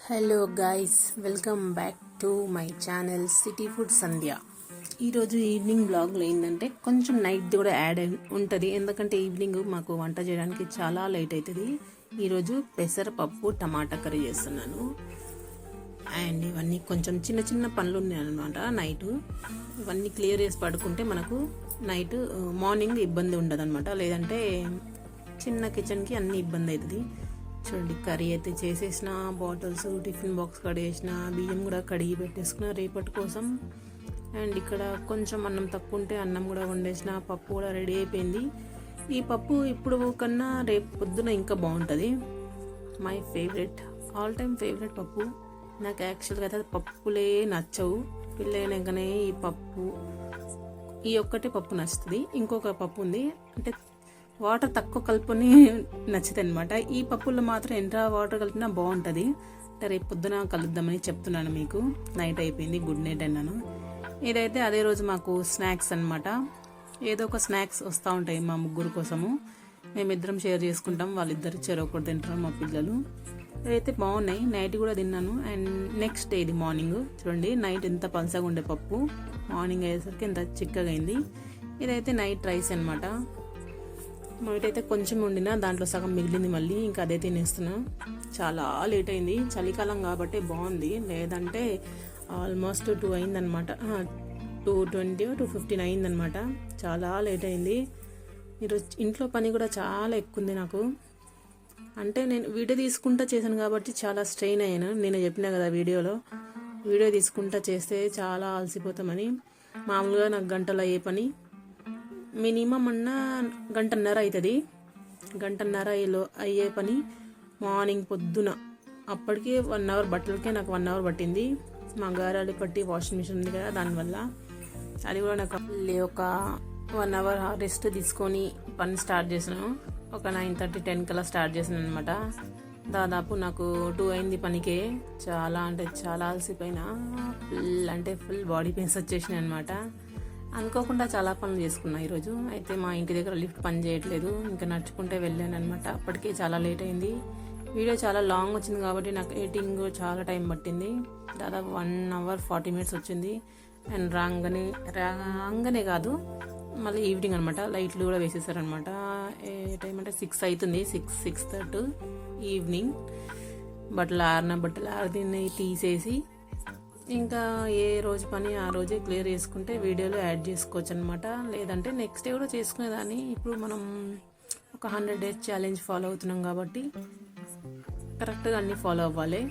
Hello guys, welcome back to my channel city food Sandhya. ఈరోజు evening బ్లాగ్లో ఏంటంటే కొంచెం నైట్ కూడా యాడ్ ఉంటుంది. ఎందుకంటే ఈవినింగ్ మాకు వంట చేయడానికి చాలా లేట్ అవుతుంది. ఈరోజు పెసరపప్పు టమాటా కర్రీ చేస్తున్నాను. అండ్ ఇవన్నీ కొంచెం చిన్న చిన్న పనులు ఉన్నాయి అనమాట. నైట్ ఇవన్నీ క్లియర్ చేసి పడుకుంటే మనకు నైట్ మార్నింగ్ ఇబ్బంది ఉండదు అనమాట. లేదంటే చిన్న కిచెన్కి అన్ని ఇబ్బంది అవుతుంది. చూడండి, కర్రీ అయితే చేసేసిన, బాటిల్స్ టిఫిన్ బాక్స్ కడిగేసిన, బియ్యం కూడా కడిగి పెట్టేసుకున్న రేపటి కోసం. అండ్ ఇక్కడ కొంచెం అన్నం తక్కువ ఉంటే అన్నం కూడా వండేసిన, పప్పు కూడా రెడీ అయిపోయింది. ఈ పప్పు ఇప్పుడు కన్నా రేపు పొద్దున ఇంకా బాగుంటుంది. My favourite, all time favourite పప్పు. నాకు యాక్చువల్గా అయితే పప్పులే నచ్చవు. పెళ్ళైనాకనే ఈ ఒక్కటే పప్పు నచ్చుతుంది. ఇంకొక పప్పు ఉంది, అంటే వాటర్ తక్కువ కలుపుని నచ్చుతుంది అనమాట. ఈ పప్పుల్లో మాత్రం ఎంత వాటర్ కలిపినా బాగుంటుంది. అంటే రేపు పొద్దున కలుద్దామని చెప్తున్నాను మీకు. నైట్ అయిపోయింది, గుడ్ నైట్ అన్నాను. ఇదైతే అదే రోజు మాకు స్నాక్స్ అనమాట. ఏదో ఒక స్నాక్స్ వస్తూ ఉంటాయి మా ముగ్గురు కోసము. మేమిద్దరం షేర్ చేసుకుంటాం, వాళ్ళిద్దరు చెరొకటి తింటారు మా పిల్లలు. ఇదైతే బాగున్నాయి. నైట్ కూడా తిన్నాను. అండ్ నెక్స్ట్ డే ఇది మార్నింగ్. చూడండి, నైట్ ఎంత పలసగా ఉండే పప్పు మార్నింగ్ అయ్యేసరికి ఎంత చిక్కగా అయింది. ఇదైతే నైట్ రైస్ అనమాట. మొదటైతే కొంచెం వండినా, దాంట్లో సగం మిగిలింది. మళ్ళీ ఇంకా అదే తినేస్తున్నా. చాలా లేట్ అయింది. చలికాలం కాబట్టి బాగుంది, లేదంటే ఆల్మోస్ట్ 2 అయిందనమాట. 2:20 2:15 అయిందనమాట. చాలా లేట్ అయింది. ఈరోజు ఇంట్లో పని కూడా చాలా ఎక్కువ ఉంది నాకు. అంటే నేను వీడియో తీసుకుంటా చేశాను కాబట్టి చాలా స్ట్రెయిన్ అయ్యాను. నేను చెప్పినా కదా వీడియో తీసుకుంటా చేస్తే చాలా అలసిపోతామని. మామూలుగా నాకు గంటలో అయ్యే పని మినిమం అన్న 1.5 గంటలు అవుతుంది. 1.5 గంటలు అయ్యే పని మార్నింగ్ పొద్దున. అప్పటికి 1 అవర్, బట్టలకే నాకు 1 అవర్ పట్టింది. మా గారాడి పట్టి వాషింగ్ మిషన్ ఉంది కదా, దానివల్ల. అది కూడా నాకు ఒక 1 అవర్ రెస్ట్ తీసుకొని పని స్టార్ట్ చేసాను. ఒక 9:30 10 కల్లా స్టార్ట్ చేసాను అనమాట. దాదాపు నాకు 2 అయింది పనికే. చాలా అంటే చాలా అలసిపోయినా. ఫుల్ బాడీ పెయిన్స్ వచ్చేసినాయి అనమాట. అనుకోకుండా చాలా పనులు చేసుకున్నా ఈరోజు. అయితే మా ఇంటి దగ్గర లిఫ్ట్ పని చేయట్లేదు, ఇంకా నడుచుకుంటే వెళ్ళాను అనమాట. అప్పటికే చాలా లేట్ అయింది. వీడియో చాలా లాంగ్ వచ్చింది కాబట్టి నాకు ఎడిటింగ్ చాలా టైం పట్టింది. దాదాపు 1 అవర్ 40 మినిట్స్ వచ్చింది. అండ్ రాగానే కాదు, మళ్ళీ ఈవినింగ్ అనమాట. లైట్లు కూడా వేసేసారనమాట. ఏ టైం అంటే 6 అవుతుంది, 6:30 ఈవినింగ్. బట్టలు ఆరిని తీసేసి ఇంకా ఏ రోజు పని ఆ రోజే క్లియర్ చేసుకుంటే వీడియోలో యాడ్ చేసుకోవచ్చు అనమాట. లేదంటే నెక్స్ట్ డే కూడా చేసుకునేదాన్ని. ఇప్పుడు మనం ఒక 100 days ఛాలెంజ్ ఫాలో అవుతున్నాం కాబట్టి కరెక్ట్గా అన్నీ ఫాలో అవ్వాలి.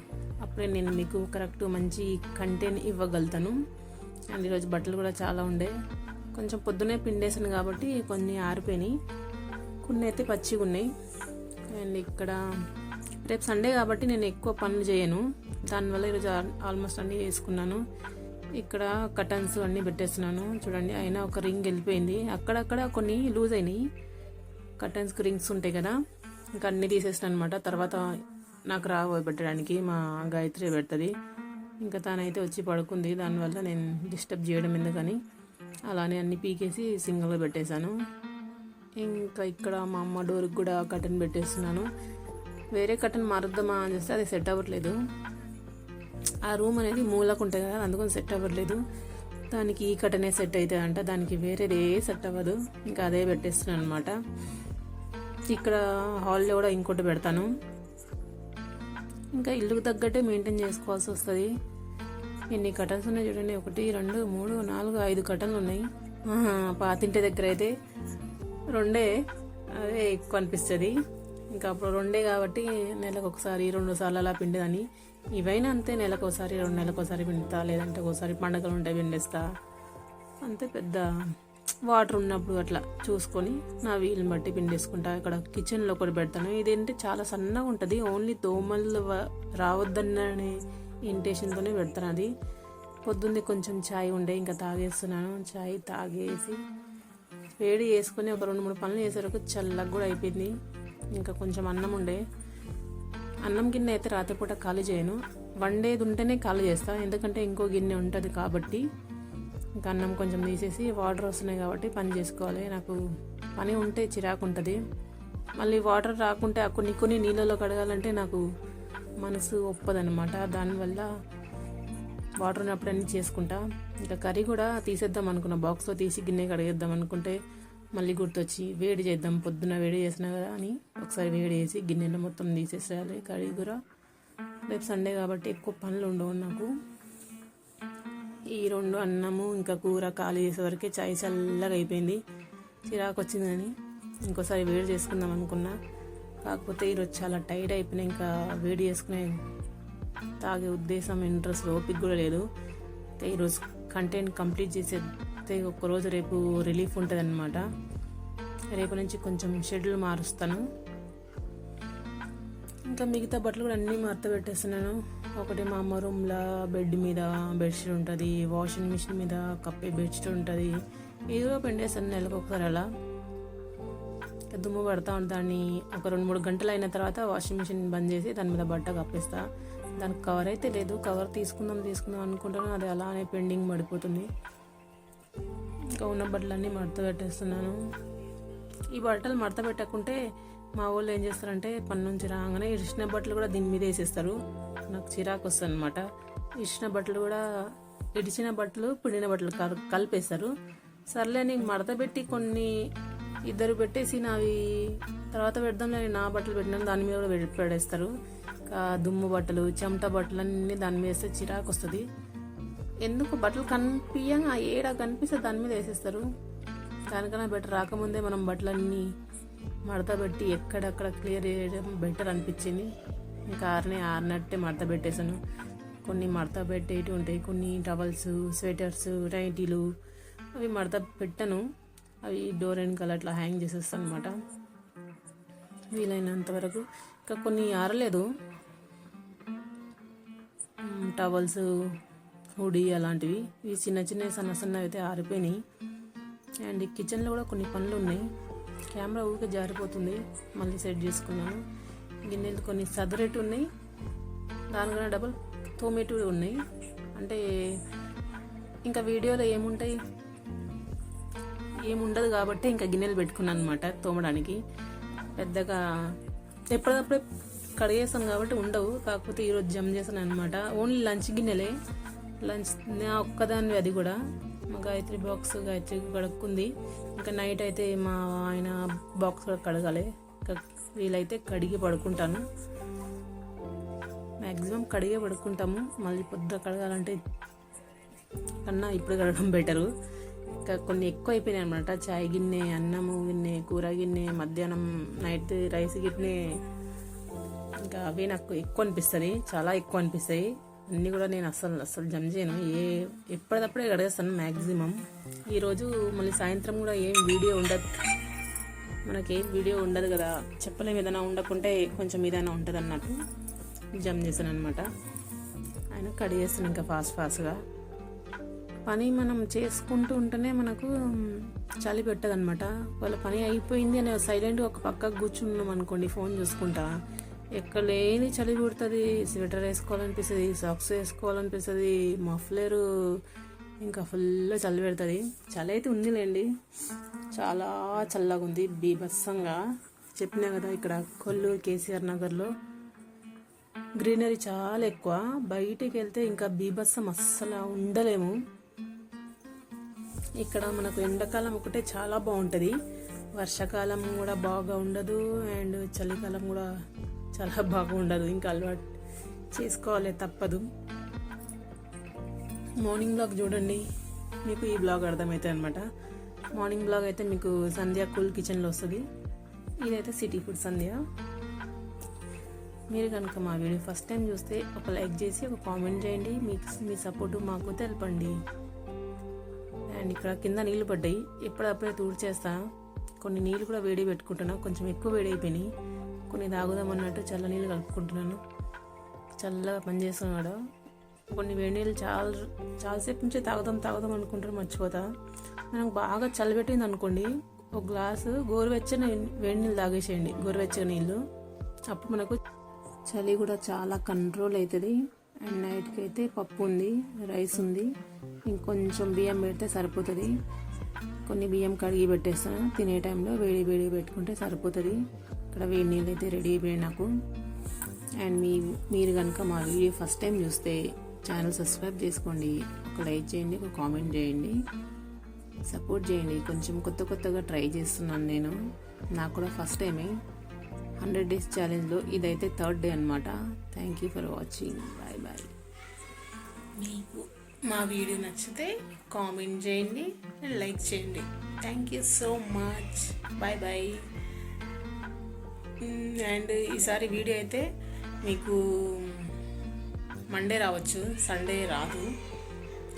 అప్పుడే నేను మీకు కరెక్ట్ మంచి కంటెంట్ ఇవ్వగలుగుతాను. అండ్ ఈరోజు బట్టలు కూడా చాలా ఉండే. కొంచెం పొద్దునే పిండేసాను కాబట్టి కొన్ని ఆరిపోయినాయి, కొన్ని అయితే పచ్చిగా ఉన్నాయి. అండ్ ఇక్కడ రేపు సండే కాబట్టి నేను ఎక్కువ పనులు చేయను. దానివల్ల ఈరోజు ఆల్మోస్ట్ అన్నీ చేసుకున్నాను. ఇక్కడ కటన్స్ అన్నీ పెట్టేస్తున్నాను. చూడండి, అయినా ఒక రింగ్ వెళ్ళిపోయింది. అక్కడక్కడ కొన్ని లూజ్ అయినాయి. కటన్స్కి రింగ్స్ ఉంటాయి కదా, ఇంకా అన్నీ తీసేస్తాను అనమాట. తర్వాత నాకు రావు పెట్టడానికి, మా గాయత్రి పెడుతుంది. ఇంకా తనైతే వచ్చి పడుకుంది. దానివల్ల నేను డిస్టర్బ్ చేయడం ఎందుకని అలానే అన్నీ పీకేసి సింగిల్గా పెట్టేశాను. ఇంకా ఇక్కడ మా అమ్మ డోర్కి కూడా కటన్ పెట్టేస్తున్నాను. వేరే కటన్ మారుద్దామా అని చేస్తే అది సెట్ అవ్వట్లేదు. ఆ రూమ్ అనేది మూలకు ఉంటుంది కదా, అందుకని సెట్ అవ్వట్లేదు. దానికి ఈ కటనే సెట్ అవుతుంది అంట, దానికి వేరేదే సెట్ అవ్వదు. ఇంకా అదే పెట్టేస్తున్నాను అనమాట. ఇక్కడ హాల్లో కూడా ఇంకోటి పెడతాను. ఇంకా ఇల్లుకు తగ్గట్టే మెయింటైన్ చేసుకోవాల్సి వస్తుంది. ఎన్ని కటన్స్ ఉన్నాయి చూడండి, 1 2 3 4 5 కటన్లు ఉన్నాయి. పాతింటి దగ్గర అయితే 2 అదే ఎక్కువ అనిపిస్తుంది. ఇంకా అప్పుడు 2 కాబట్టి నెలకు ఒకసారి 2 సార్లు అలా పిండేదాన్ని. ఇవైనా అంతే, నెలకు ఒకసారి 2 నెలలకు ఒకసారి పిండుతా, లేదంటే ఒకసారి పండగలు ఉంటే పిండేస్తా. అంతే, పెద్ద వాటర్ ఉన్నప్పుడు అట్లా చూసుకొని నా వీలుని బట్టి పిండేసుకుంటా. ఇక్కడ కిచెన్లో ఒకటి పెడతాను. ఇదేంటే చాలా సన్నగా ఉంటుంది, ఓన్లీ దోమలు రావద్దనే ఇంటెన్షన్తోనే పెడతాను. అది పొద్దున్నే కొంచెం ఛాయ్ ఉండే, ఇంకా తాగేస్తున్నాను. ఛాయ్ తాగేసి వేడి చేసుకొని ఒక 2 3 పనులు చేసేవరకు చల్లగా కూడా అయిపోయింది. ఇంకా కొంచెం అన్నం ఉండే. అన్నం గిన్నె అయితే రాత్రిపూట ఖాళీ చేయను, వండేది ఉంటేనే ఖాళీ చేస్తాను. ఎందుకంటే ఇంకో గిన్నె ఉంటుంది కాబట్టి. ఇంకా అన్నం కొంచెం తీసేసి, వాటర్ వస్తున్నాయి కాబట్టి పని చేసుకోవాలి. నాకు పని ఉంటే చిరాకు ఉంటుంది. మళ్ళీ వాటర్ రాకుంటే కొన్ని నీళ్ళలో కడగాలంటే నాకు మనసు ఒప్పదనమాట. దానివల్ల వాటర్ ఉన్నప్పుడు అన్నీ చేసుకుంటా. ఇంకా కర్రీ కూడా తీసేద్దాం అనుకున్నా, బాక్స్లో తీసి గిన్నె కడిగేద్దాం అనుకుంటే మళ్ళీ గుర్తొచ్చి వేడి చేద్దాం, పొద్దున వేడి చేసినా కదా అని ఒకసారి వేడి చేసి గిన్నెలో మొత్తం తీసేసేయాలి కర్రీ కూర. రేపు సండే కాబట్టి ఎక్కువ పనులు ఉండవు నాకు. ఈ 2 అన్నము ఇంకా కూర ఖాళీ చేసేవరకే చాయ్ చల్లగా అయిపోయింది. చిరాకు వచ్చింది కానీ ఇంకోసారి వేడి చేసుకుందాం అనుకున్నా. కాకపోతే ఈరోజు చాలా టైర్డ్ అయిపోయినా, ఇంకా వేడి చేసుకునే తాగే ఉద్దేశం, ఇంట్రెస్ట్, ఓపిక కూడా లేదు. ఇంకా ఈరోజు కంటెంట్ కంప్లీట్ చేసేస్తే ఒక్కరోజు రేపు రిలీఫ్ ఉంటుంది అన్నమాట. రేపు నుంచి కొంచెం షెడ్యూల్ మారుస్తాను. ఇంకా మిగతా బట్టలు కూడా అన్నీ మడత పెట్టేస్తున్నాను. ఒకటి మా అమ్మ రూమ్లో బెడ్ మీద బెడ్షీట్ ఉంటుంది, వాషింగ్ మిషన్ మీద కప్పే బెడ్షీట్ ఉంటుంది. ఏదో పిండేస్తాను నెలకు ఒకసారి అలా. దుమ్ము పడతా ఉంటాను. దాన్ని ఒక 2-3 గంటలు అయిన తర్వాత వాషింగ్ మిషన్ బంద్ చేసి దాని మీద బట్ట కప్పేస్తా. దానికి కవర్ అయితే లేదు, కవర్ తీసుకుందాం అనుకుంటాను, అది అలానే పెండింగ్ పడిపోతుంది. ఇంకా ఉన్న బట్టలన్నీ మడత పెట్టేస్తున్నాను. ఈ బట్టలు మడత పెట్టకుంటే మా వాళ్ళు ఏం చేస్తారంటే పని నుంచి రాగానే ఇడిచిన బట్టలు కూడా దీని మీద వేసేస్తారు. నాకు చిరాకు వస్తుంది అనమాట. ఇడిచిన బట్టలు కూడా, ఇడిచిన బట్టలు పిండిన బట్టలు కలిపేస్తారు. సర్లే నీకు మడత పెట్టి కొన్ని ఇద్దరు పెట్టేసి నావి తర్వాత పెడదాం, నేను నా బట్టలు పెట్టినాను దాని మీద కూడా పడేస్తారు. దుమ్ము బట్టలు, చెమట బట్టలు అన్నీ దాని మీద వేస్తే చిరాకు వస్తుంది. ఎందుకు బట్టలు కనిపించగా ఏడా కనిపిస్తే దాని మీద వేసేస్తారు. దానికన్నా బెటర్ రాకముందే మనం బట్టలన్నీ మడత పెట్టి ఎక్కడక్కడ క్లియర్ చేయడం బెటర్ అనిపించింది. ఇంకా ఆరినట్టే మడత పెట్టేసాను. కొన్ని మడత పెట్టేవి ఉంటాయి, కొన్ని టవల్స్, స్వెటర్స్, నైటీలు అవి మడత పెట్టాను. అవి డోర్ వెనకాల అట్లా హ్యాంగ్ చేసేస్తాను అనమాట వీలైనంత వరకు. ఇంకా కొన్ని ఆరలేదు, టవల్స్, హుడీ అలాంటివి. ఇవి చిన్న సన్నవి అయితే ఆరిపోయినాయి. అండ్ కిచెన్లో కూడా కొన్ని పనులు ఉన్నాయి. కెమెరా ఊరికే జారిపోతుంది, మళ్ళీ సెట్ చేసుకున్నాను. గిన్నెలు కొన్ని సదరేటు ఉన్నాయి, దానికన్నా డబల్ తోమేటివి ఉన్నాయి. అంటే ఇంకా వీడియోలో ఏముండదు కాబట్టి ఇంకా గిన్నెలు పెట్టుకున్నాను అనమాట తోమడానికి. పెద్దగా ఎప్పటికప్పుడే కడిగేస్తాను కాబట్టి ఉండవు. కాకపోతే ఈరోజు జమ్ చేశాను అనమాట. ఓన్లీ లంచ్ గిన్నెలే, లంచ్ నా ఒక్కదాన్ని. అది కూడా మా గాయత్రి కడుక్కుంది. ఇంకా నైట్ అయితే మా ఆయన బాక్స్ కూడా కడగాలి. ఇంకా వీలైతే కడిగి పడుకుంటాను. మ్యాక్సిమం కడిగే పడుకుంటాము. మళ్ళీ పొద్దున కడగాలంటే కన్నా ఇప్పుడు కడగడం బెటరు. ఇంకా కొన్ని ఎక్కువ అయిపోయినాయి అనమాట. చాయ్ గిన్నె, అన్నము గిన్నె, కూర గిన్నె, మధ్యాహ్నం నైట్ రైస్ గిన్నె. ఇంకా అవే నాకు ఎక్కువ అనిపిస్తుంది, చాలా ఎక్కువ అనిపిస్తాయి. అన్నీ కూడా నేను అస్సలు జమ్ చేయను, ఎప్పటికప్పుడే కడిగేస్తాను మ్యాక్సిమం. ఈరోజు మళ్ళీ సాయంత్రం కూడా ఏం వీడియో ఉండదు, మనకేం వీడియో ఉండదు కదా, చెప్పలేము. ఏదైనా ఉండకుంటే కొంచెం ఏదైనా ఉంటుంది అన్నట్టు జమ్ చేశాను అనమాట. ఆయన కడిగేస్తాను ఇంకా ఫాస్ట్గా. పని మనం చేసుకుంటూ ఉంటేనే మనకు చలి పెట్టదనమాట. వాళ్ళ పని అయిపోయింది అని సైలెంట్గా ఒక పక్కకు కూర్చున్నాం అనుకోండి ఫోన్ చూసుకుంటా, ఎక్కడ లేని చలి పుడుతుంది. స్వెటర్ వేసుకోవాలనిపిస్తుంది, సాక్స్ వేసుకోవాలనిపిస్తుంది, మఫ్లరు, ఇంకా ఫుల్ చలి పెడుతుంది. చలి అయితే ఉందిలేండి, చాలా చల్లగా ఉంది బీభత్సంగా. చెప్పినా కదా ఇక్కడ కొల్లూరు కేసీఆర్ నగర్లో గ్రీనరీ చాలా ఎక్కువ. బయటికి వెళ్తే ఇంకా బీభత్సం, అస్సలు ఉండలేము. ఇక్కడ మనకు ఎండాకాలం ఒకటే చాలా బాగుంటుంది, వర్షాకాలం కూడా బాగా ఉండదు, అండ్ చలికాలం కూడా చాలా బాగా ఉండదు. ఇంకా అలవాటు చేసుకోవాలి, తప్పదు. మార్నింగ్ బ్లాగ్ చూడండి, మీకు ఈ బ్లాగ్ అర్థమవుతుంది అనమాట. మార్నింగ్ బ్లాగ్ అయితే మీకు సంధ్య కూల్ కిచెన్లో వస్తుంది. ఇదైతే సిటీ ఫుడ్ సంధ్య. మీరు కనుక మా వీడియో ఫస్ట్ టైం చూస్తే ఒక లైక్ చేసి ఒక కామెంట్ చేయండి. మీ సపోర్టు మాకు తెలపండి. అండ్ ఇక్కడ కింద నీళ్ళు పడ్డాయి, ఎప్పుడప్పుడే తుడిచేస్తా. కొన్ని నీళ్ళు కూడా వేడి పెట్టుకుంటున్నా, కొంచెం ఎక్కువ వేడి అయిపోయినాయి. కొన్ని తాగుదాం అన్నట్టు చల్ల నీళ్ళు కలుపుకుంటున్నాను. చల్లగా పనిచేస్తున్నాడు. కొన్ని వేడి నీళ్ళు చాలాసేపు నుంచి తాగుదాం అనుకుంటారు, మర్చిపోతా. మనకు బాగా చల్లబెట్టింది అనుకోండి, ఒక గ్లాసు గోరువెచ్చని వేడి నీళ్ళు తాగేసేయండి, గోరువెచ్చని నీళ్ళు. అప్పుడు మనకు చలి కూడా చాలా కంట్రోల్ అవుతుంది. అండ్ నైట్కి అయితే పప్పు ఉంది, రైస్ ఉంది, ఇంకొంచెం బియ్యం పెడితే సరిపోతుంది. కొన్ని బియ్యం కడిగి పెట్టేస్తాను, తినే టైంలో వేడి పెట్టుకుంటే సరిపోతుంది. ఇక్కడ వేడి నీళ్ళు అయితే రెడీ అయిపోయాయి నాకు. అండ్ మీరు కనుక మా వీడియో ఫస్ట్ టైం చూస్తే ఛానల్ సబ్స్క్రైబ్ చేసుకోండి, ఒక లైక్ చేయండి, ఒక కామెంట్ చేయండి, సపోర్ట్ చేయండి. కొంచెం కొత్తగా ట్రై చేస్తున్నాను నేను, నాకు కూడా ఫస్ట్ టైమే. 100 days ఛాలెంజ్లో ఇదైతే 3rd డే అనమాట. Thank you for watching. Bye bye. మీకు మా వీడియో నచ్చితే కామెంట్ చేయండి, లైక్ చేయండి. Thank you so much. Bye bye. And ఈసారి వీడియో అయితే మీకు మండే రావచ్చు, సండే రాదు.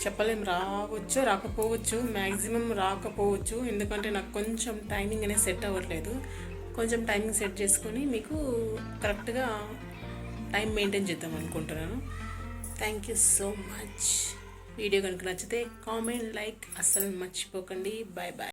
చెప్పలేం, రావచ్చు రాకపోవచ్చు, మ్యాక్సిమం రాకపోవచ్చు. ఎందుకంటే నాకు కొంచెం టైమింగ్ అనేది సెట్ అవ్వట్లేదు. కొంచెం టైమింగ్ సెట్ చేసుకొని మీకు కరెక్ట్గా టైం మెయింటైన్ చేద్దాం అనుకుంటున్నాను. Thank you so much. Video కనుక నచ్చితే కామెంట్, లైక్ అస్సలు మర్చిపోకండి. Bye bye.